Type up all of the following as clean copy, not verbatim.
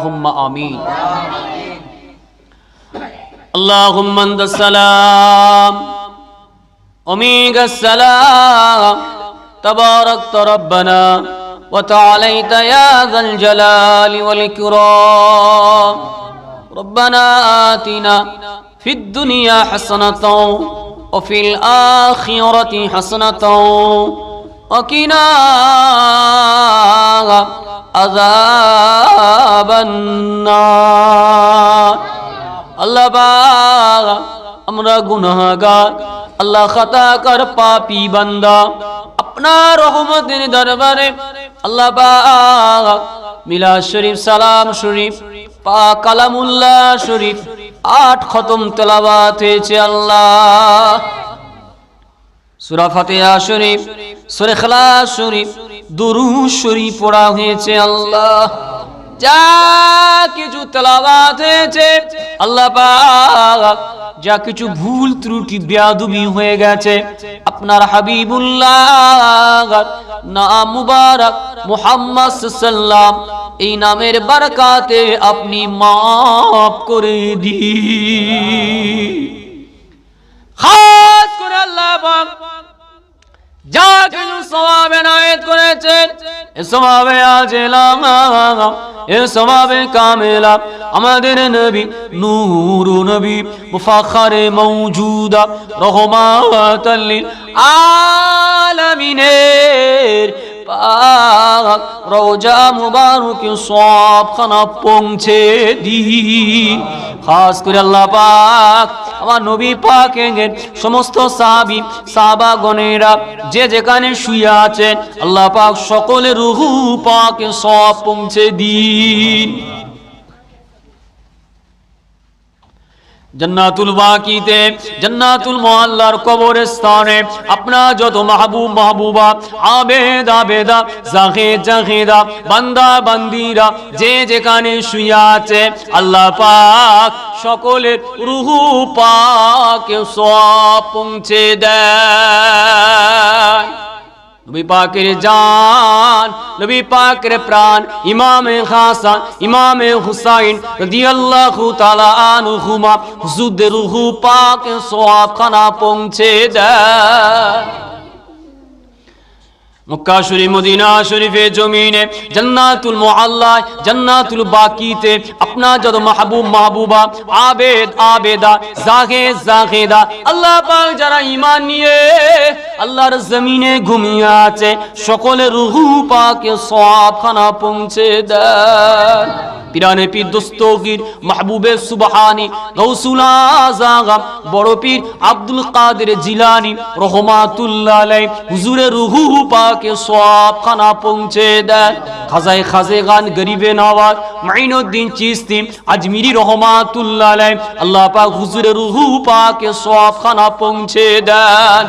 آمين اللهم أنت السلام ومنك السلام تباركت ربنا وتعاليت يا ذا الجلال والإكرام ربنا آتنا في الدنيا حسنة وفي الآخرة حسنة وقنا عذاب النار আল্লাহ পাক আমরা গুনাহগার আল্লাহ খাতাকার পাপী বান্দা আপনার রহমতের দরবারে আল্লাহ পাক মিলাদ শরীফ সালাম শরীফ পাক কালামুল্লাহ শরীফ 8 খতম তেলাওয়াত হয়েছে আল্লাহ সূরা ফাতিহা শরীফ সূরা ইখলাস শরীফ দুরূদ শরীফ পড়া হয়েছে আল্লাহ যা কিছু তেলাওয়াত হয়েছে আল্লাহ পাক যা কিছু ভুল ত্রুটি বেয়াদবি হয়ে গেছে আপনার হাবিবুল্লাহ নাম মুবারক মুহাম্মদ সাল্লাল্লাহু এই নামের বরকতে আপনি maaf করে দিন খাস করে আল্লাহ পাক যা কিছু সওয়াব এনায়েত করেছেন এই সওয়াবে আজেলাম এই সওয়াবে কামেলা আমাদের নবী নূরু নবী মুফাখরে মওজুদা রহমাতাল লিল আলামিনের পাক রওজা মুবারকে সবখানা পৌঁছে দিন খাস করে আল্লাহ পাক আমার নবী পাকের সমস্ত সাহাবী সাহাবাগণেরা যে যেখানে শুয়ে আছেন আল্লাহ পাক সকলের রূহ পাকে সব পৌঁছে দিন জান্নাতুল বাকিতে জান্নাতুল মুআল্লার কবরস্থানে আপনার যত মাহবুব মাহবুবা আবেদ আবেদা জাহিদ জাহিদা বান্দা বান্দিরা যে যেখানে শুয়ে আছে আল্লাহ পাক সকলের রূহ পাকে সব পৌঁছে দেয় নবী পাকের জান নবী পাকের প্রাণ ইমামে হাসান ইমামে হুসাইন রাদিয়াল্লাহু তাআলা আনহুমা হুজুরের রূহ পাকে সওয়াবখানা পৌঁছে দেয় মক্কা শরীফ মদিনা শরীফে জমিনে জান্নাতুল মুআল্লা জান্নাতুল বাকিতে আপনার যত মাহবুব মাহবুবা আবেদ আবেদা জাহিদ জাহিদা আল্লাহ পাক যারা ঈমান নিয়ে আল্লাহর জমিনে ঘুমিয়ে আছে সকলের রূহ পাকে সওয়াবখানা পৌঁছে দেন পিরানে পীর দস্তগীর মাহবুবে সুবহানী গৌসুল আযম বড় পীর আব্দুল কাদের জিলানী রহমাতুল্লাহ আলাইহি হুজুরের রূহ পাকে সওয়াবখানা পৌঁছে দেন খাজায়ে খাজেগান গরিবে নওয়াজ মাইনুদ্দিন চিশতি আজমিরি রহমাতুল্লাহ আলাইহি আল্লাহ পাক হুজুরের রূহ পাকে সওয়াবখানা পৌঁছে দেন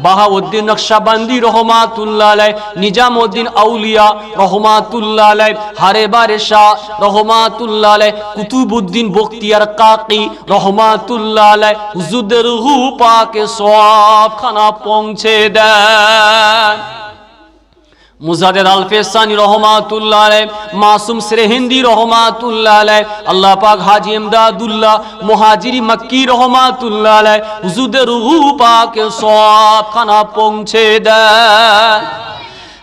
বাহাউদ্দিন নকশবন্দি রহমাতুল্লাহ আলাইহি নিজামউদ্দিন আউলিয়া রহমাতুল্লাহ আলাইহি হারে বারে শাহ রহমাতুল্লাহ আলাইহি কুতুবউদ্দিন বখতিয়ার কাকি রহমাতুল্লাহ আলাইহি হুজুরের রূহ পাকে সওয়াবখানা পৌঁছে দেন মুজাদ্দেদ আল-ফেসানি রহমাতুল্লাহ আলাইহি মাসুম সিরহিন্দি রহমাতুল্লাহ আলাইহি আল্লাহ পাক হাজী ইমদাদুল্লাহ মুহাজিরি মক্কি রহমাতুল্লাহ আলাইহি হুজুরের রূহ পাকে সওয়াবখানা পৌঁছে দেন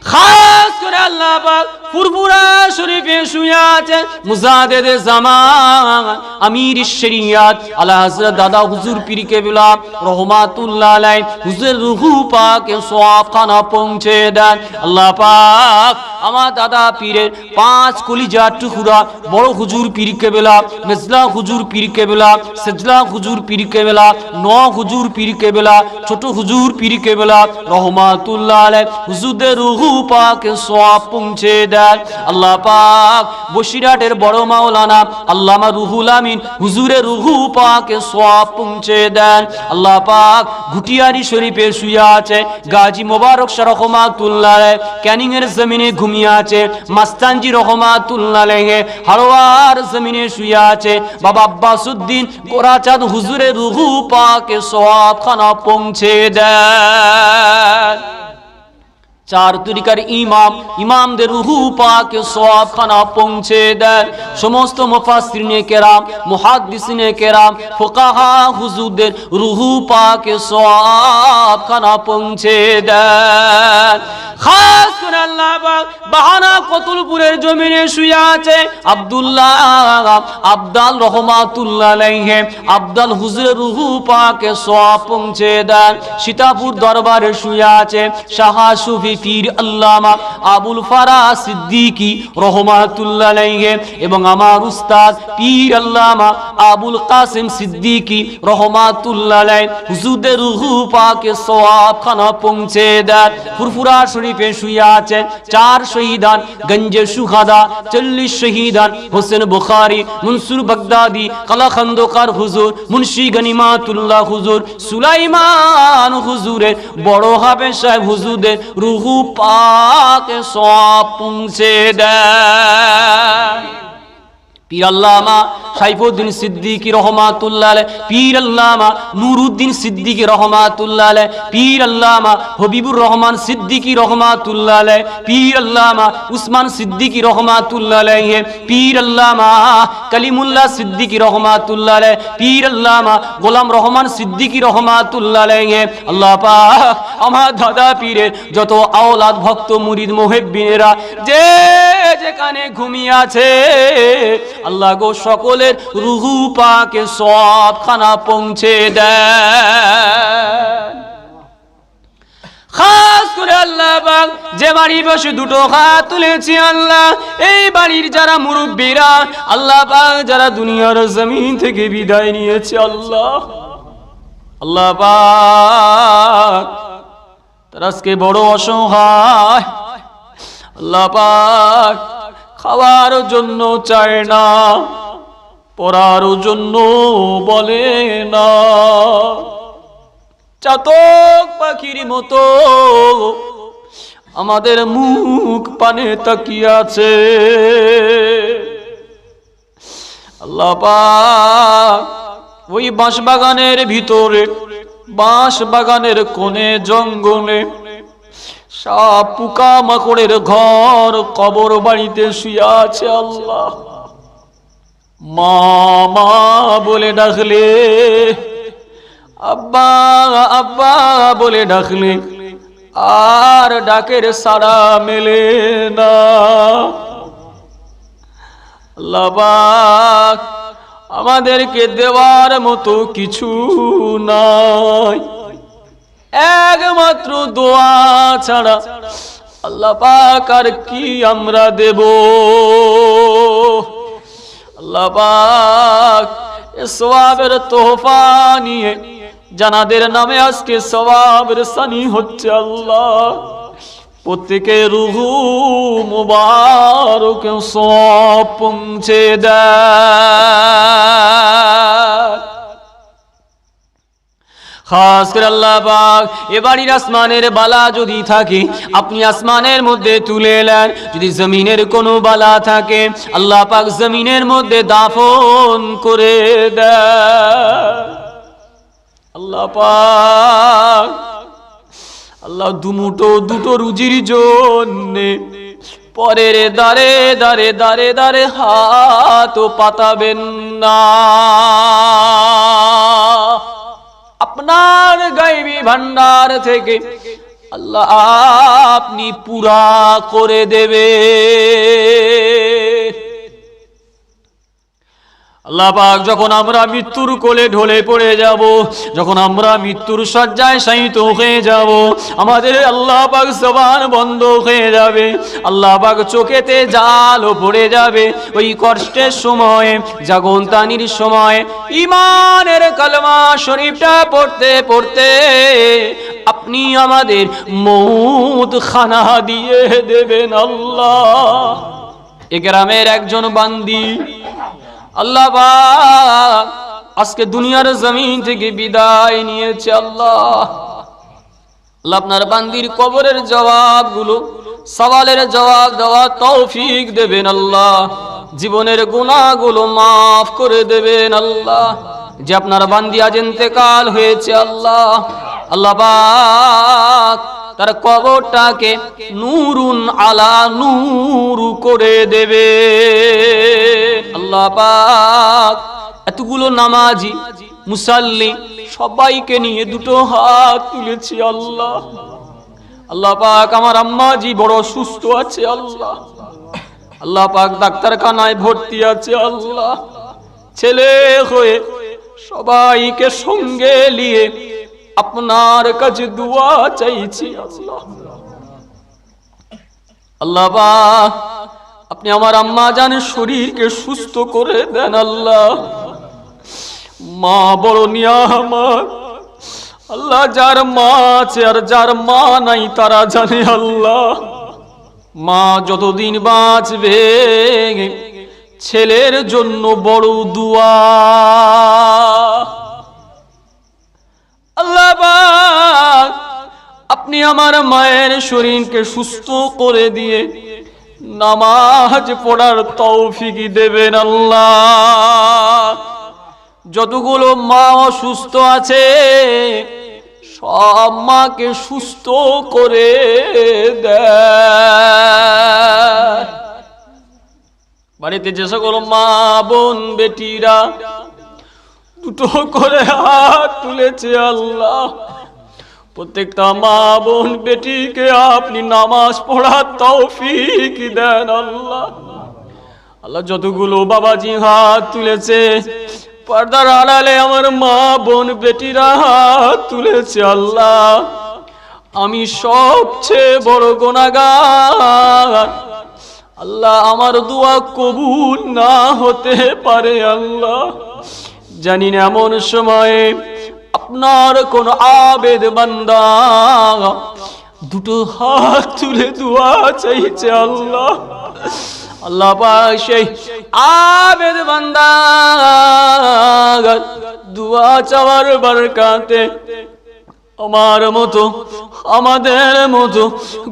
খাস করে আল্লাহ পাক ফুরফুরা শরীফে শুয়ে আছেন মুজাদ্দেদ জামান আমির শরিয়ত আলা হযরত দাদা হুজুর পীর কেবলা রহমাতুল্লাহ আলাইহি হুজুরের রূহ পাকে সওয়াবখানা পৌঁছে দেন আল্লাহ পাক আমার দাদা পীরের 5 কলিজার টুকরা বড় হুজুর পীর কেবলা মেজলা হুজুর পীর কেবলা সেজলা হুজুর পীর কেবলা নওয়া হুজুর পীর কেবলা ছোট হুজুর পীর কেবলা রহমাতুল্লাহ আলাইহি হুজুরের রূহ পাকে সওয়াব পৌঁছে দেন আল্লাহ পাক বসিরহাটের বড় মাওলানা আল্লামা রুহুল আমিন হুজুরের রূহ পাকে সওয়াব পৌঁছে দেন আল্লাহ পাক ঘুটিয়ারি শরীফে শুয়ে আছে গাজী মোবারক শাহ রহমাতুল্লাহ আলাইহি ক্যানিং এর জমিনে ঘুমিয়ে আছে মাস্তানজি রহমাতুল্লাহ আলাইহি হারওয়ার জমিনে শুয়ে আছে বাবা আব্বাসউদ্দিন গোরাচাঁদ হুজুরের রূহ পাকে সওয়াবখানা পৌঁছে দেন চার তরিকার ইমামদের রুহু পাকে সওয়াবখানা পৌঁছে দেন। সমস্ত মুফাসসিরিনে কেরাম, মুহাদ্দিসিনে কেরাম, ফুকাহা হুজুরদের রুহু পাকে সওয়াবখানা পৌঁছে দেন। খাস করে আল্লাহ পাক বাহানা কতুলপুরের জমিনে শুয়ে আছে আব্দুল্লাহ আব্দাল রহমাতুল্লাহ আলাইহি, আব্দাল হুজুরের রুহু পাকে সওয়াব পৌঁছে দেন। সীতাপুর দরবারে শুয়ে আছে শাহ সুফি পীর আল্লামা আবুল ফারা সিদ্দিকী রহমাতুল্লাহ আলাইহি এবং আমার উস্তাদ পীর আল্লামা আবুল কাসিম সিদ্দিকী রহমাতুল্লাহ আলাইহি হুজুরদের রুহু পাকে সওয়াবখানা পৌঁছে দেন। ফুরফুরা শরীফে শুয়ে আছেন চার শহীদান গঞ্জে সুহাদা, 40 শহীদান হোসেন বুখারী, মনসুর বাগদাদি, কালা খন্দকার হুজুর, মুন্সি গনিমাতুল্লাহ হুজুর, সুলাইমান হুজুরের বড় হাফেজ সাহেব হুজুরদের রুহু পাকে সওয়াব পৌঁছে দেন। পীর আল্লামা সাইফুদ্দিন সিদ্দিকী রহমাতুল্লাহ আলাইহি, পীর আল্লামা নুরুদ্দিন সিদ্দিকী রহমাতুল্লাহ আলাইহি, পীর আল্লামা হবিবুর রহমান সিদ্দিকী রহমাতুল্লাহ আলাইহি, পীর আল্লামা উসমান সিদ্দিকী রহমাতুল্লাহ আলাইহি, পীর আল্লামা কালিমুল্লাহ সিদ্দিকী রহমাতুল্লাহ আলাইহি, পীর আল্লামা গোলাম রহমান সিদ্দিকী রহমাতুল্লাহ আলাইহি। আল্লাহ পাক আমার দাদা পীরের যত আওলাদ ভক্ত মুরিদ মুহিব্বিনেরা যে যেখানে ঘুমিয়ে আছে আল্লাহ গো সকলের রুহু পাকে সওয়াবখানা পৌঁছে দেন। খাস করে আল্লাহ পাক যে বাড়ি বসে দুটো হাত তুলেছি আল্লাহ, এই বাড়ির যারা মুরব্বীরা আল্লাহ পাক যারা দুনিয়ার জমিন থেকে বিদায় নিয়েছে আল্লাহ, আল্লাহ পাক তারা আজকে বড় অসহায়। আল্লাহ পাক খাওয়ার জন্য চায় না, পড়ার জন্য বলে না, চাতক পাখির মতো আমাদের মুখ পানে তাকিয়ে আছে। আল্লাহ পাক ওই বাঁশবাগানের ভিতরে, বাঁশবাগানের কোণে জঙ্গলে সাপ পোকা মাকড়ের ঘর কবর বাড়িতে শুয়ে আছে আল্লাহ। মা মা বলে ডাকলে, আব্বা আব্বা বলে ডাকলে আর ডাকের সাড়া মেলে না। আল্লাহ পাক আমাদেরকে দেওয়ার মতো কিছু নাই, একমাত্র দোয়া ছাড়া আল্লাহ পাক আর কি আমরা দেব। আল্লাহ পাক সওয়াবের তোহফা নিয়ে জানাদের নামে আজকে সওয়াবের সানি হচ্ছে আল্লাহ, প্রত্যেকের রুহু মুবারক সওয়াব পৌঁছে দেয়। খাস করে আল্লাহ পাক এ বাড়ির আসমানের বালা যদি থাকে আপনি আসমানের মধ্যে তুলে নেন, যদি জমিনের কোনো বালা থাকে আল্লাহ পাক জমিনের মধ্যে দাফন করে দেন। আল্লাহ পাক আল্লাহ দুটো রুজির জন্যে পরের দারে দারে দারে দারে হাত পাতাবেন না, আপনার গায়বী ভান্ডার থেকে আল্লাহ আপনি পুরা করে দেবে। আল্লাহ পাক যখন আমরা মৃত্যুর কোলে ঢলে পড়ে যাব, যখন আমরা মৃত্যুর শয্যায় শায়িত হয়ে যাব, আমাদের আল্লাহ পাক জবান বন্ধ হয়ে যাবে, আল্লাহ পাক চোখেতে জাল পড়ে যাবে। ওই কষ্টের সময়ে, জাগনতানির সময় ঈমানের কালেমা শরীফটা পড়তে পড়তে আপনি আমাদের মউত খানা দিয়ে দেবেন আল্লাহ। এ গ্রামের একজন বান্দি আল্লাহ পাক আজকে দুনিয়ার জমিন থেকে বিদায় নিয়েছে আল্লাহ। আল্লাহ আপনার বান্দির কবরের জবাবগুলো, সওয়ালের জবাব দেওয়া তৌফিক দেবেন আল্লাহ, জীবনের গুনাহগুলো মাফ করে দেবেন আল্লাহ। যে আপনার বান্দি আজ ইন্তেকাল হয়েছে আল্লাহ, আল্লাহ পাক তার কবরটাকে নূরুন আলা নূর করে দেবে। আল্লাহ পাক এতগুলো নামাজি মুসাল্লি সবাইকে নিয়ে দুটো হাত তুলেছি আল্লাহ। আল্লাহ পাক আমার আম্মাজি বড় সুস্থ আছে আল্লাহ। আল্লাহ পাক ডাক্তারখানায় ভর্তি আছে আল্লাহ। ছেলে হয়ে সবাইকে সঙ্গে নিয়ে আপনার কাছে দোয়া চাইছি আল্লাহ। আল্লাহ পাক আপনি আমার আম্মা জানের শরীরকে সুস্থ করে দেন আল্লাহ। মা বড় নিয়ামত আল্লাহ। যার মা আছে আর যার মা নাই তারা জানে আল্লাহ। মা যতদিন বাঁচবে ছেলের জন্য বড় দুয়া। আল্লাহ পাক আপনি আমার মায়ের শরীরকে সুস্থ করে দিয়ে নামাজ পড়ার তৌফিক দেবেন আল্লাহ। যতগুলো মা অসুস্থ আছে সব মাকে সুস্থ করে দেয়। বাড়িতে যে সকল মা বোন বেটিরা দুটো করে হাত তুলেছে আল্লাহ, প্রত্যেকটা মা বোন বেটিকে আপনি নামাজ পড়ার তৌফিক দেন আল্লাহ। আল্লাহ যতগুলো বাবাজি হাত তুলেছে পর্দার আড়ালে আমার মা বোন বেটিরা হাত তুলেছে আল্লাহ, আমি সবচেয়ে বড় গুনাহগার আল্লাহ। আমার দোয়া কবুল না হতে পারে আল্লাহ। জানি না এমন সময়ে আপনার কোন আবেদ বান্দা দুটো হাত তুলে দোয়া চাইছে আল্লাহ। আল্লাহ পাক সেই আবেদ বান্দা দোয়া চাওয়ার বরকতে আমার মতো আমাদের মতো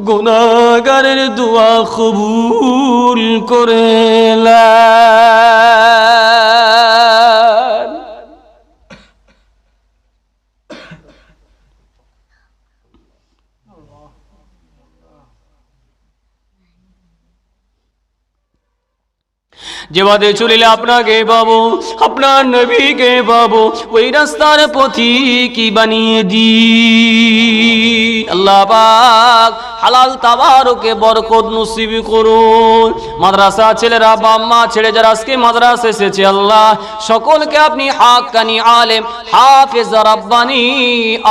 গুনাহগারের দোয়া কবুল করে নেন। যে বাদে চলিলে আপনাকে পাবো, আপনার নবীকে পাবো, ওই রাস্তার পথিকই বানিয়ে দিন আল্লাহ পাক। হালাল তাবারকে বরকত নসিব করুন। মাদ্রাসা ছেলেরা বাম্মা ছেড়ে যারা আজকে মাদ্রাসা এসেছে আল্লাহ, সকলকে আপনি হাক্কানি আলেম হাফেজ রাব্বানি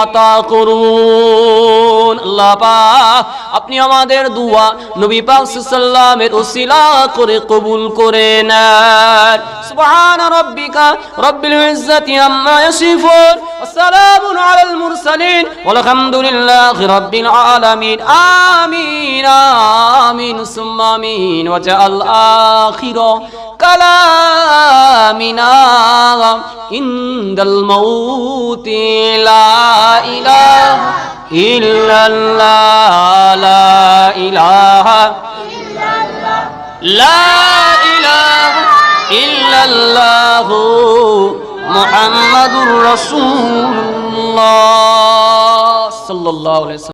আতা করুন আল্লাহ পাক। আপনি আমাদের দোয়া নবী পাক সাল্লাল্লাহু আলাইহি ওসিলা করে কবুল করে নেন। সুবহান রাব্বিকা রাব্বিল ইজ্জাতি আম্মা ইয়াসিফুন ওয়া সালামুন আলাল মুরসালিন ওয়াল হামদুলিল্লাহি রাব্বিল আলামিন। আমিন আমিন সুম্মা আমিন। ওয়া জাআল আখিরা কালামিনা ইনদাল মাউতি লা ইলাহা ইল্লাল্লাহ লা ইলাহা লা ইলাহা ইল্লাল্লাহ মুহাম্মাদুর রাসূলুল্লাহ সাল্লাল্লাহু আলাইহি ওয়াসাল্লাম।